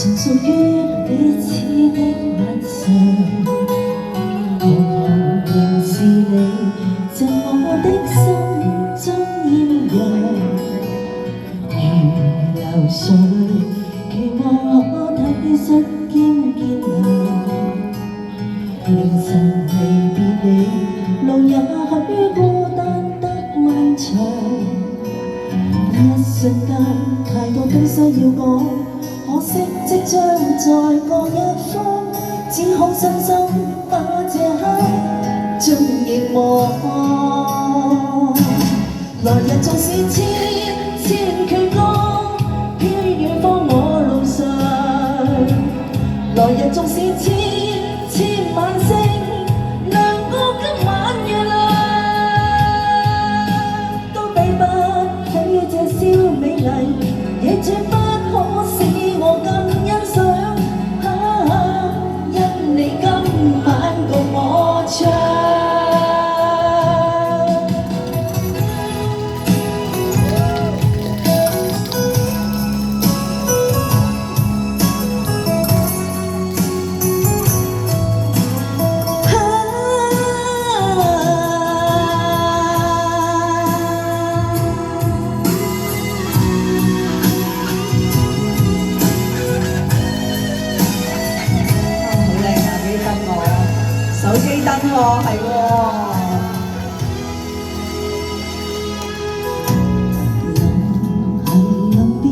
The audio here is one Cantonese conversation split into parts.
曾屬於彼此的晚上，彷徨仍是你贈我的心中豔陽，如流垂，期望可體恤兼見諒。凌晨離別你，路也許孤單得漫長，一瞬間太多東西要講。可惜即將在各一方，只好深深把這刻盡凝望。來日縱使千千闕歌，飄於遠方我路上。來日縱使千千晚星，亮過今晚月亮，都比不起這宵美麗，亦絕不可使我更欣賞。因你今晚共我唱。手機燈喎，係喎。臨行臨別，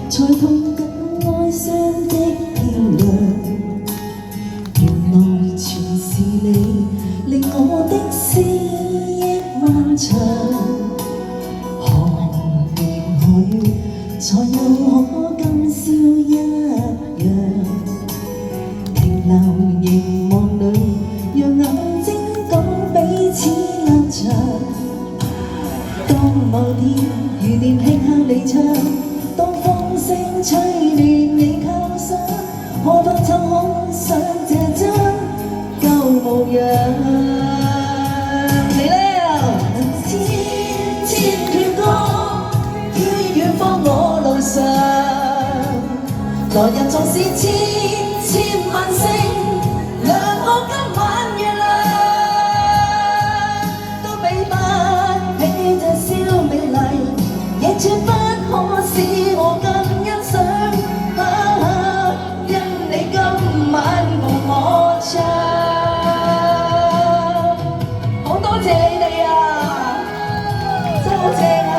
才痛感哀傷的漂亮。原來全是你，令我的思憶漫長。何年何月，才又可今宵一樣？停留凝望裏。讓眼睛講彼此立場。當某天如電輕敲你窗，當風聲吹亂你靠身，可否抽空想這張舊模樣？嚟了，千千闕歌，飄於遠方我路上。來日縱使千千晚星，亮過今晚。絕不可使我更欣賞。因你今晚共我唱。好多謝你哋啊，真係好正啊！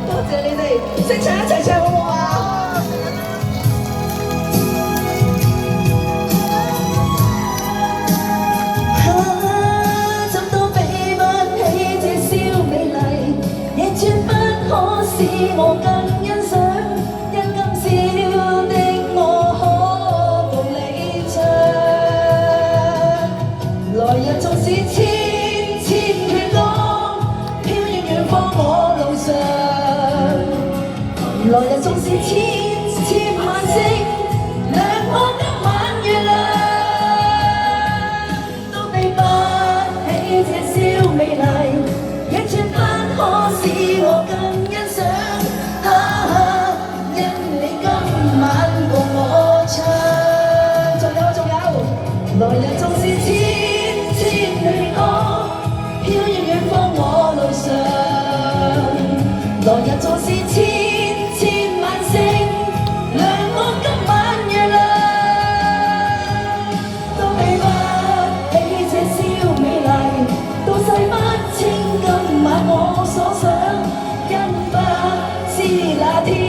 多謝你哋，識唱一齊唱好唔好啊？怎都比不起這宵美麗，亦絕不可使我更欣賞。因今宵的我可共你唱。來日縱使千千闕歌，飄於遠方我路上。來日縱使千千晚星，亮過今晚月亮，都比不起這宵美麗，亦絕不可使我更欣賞。因你今晚共我唱。仲有，來日縱使千千闕歌，飄於遠方我路上。來日縱使千千晚星，亮過今晚月亮，都比不起這宵美麗，都洗不清今晚我所想。因不知那天。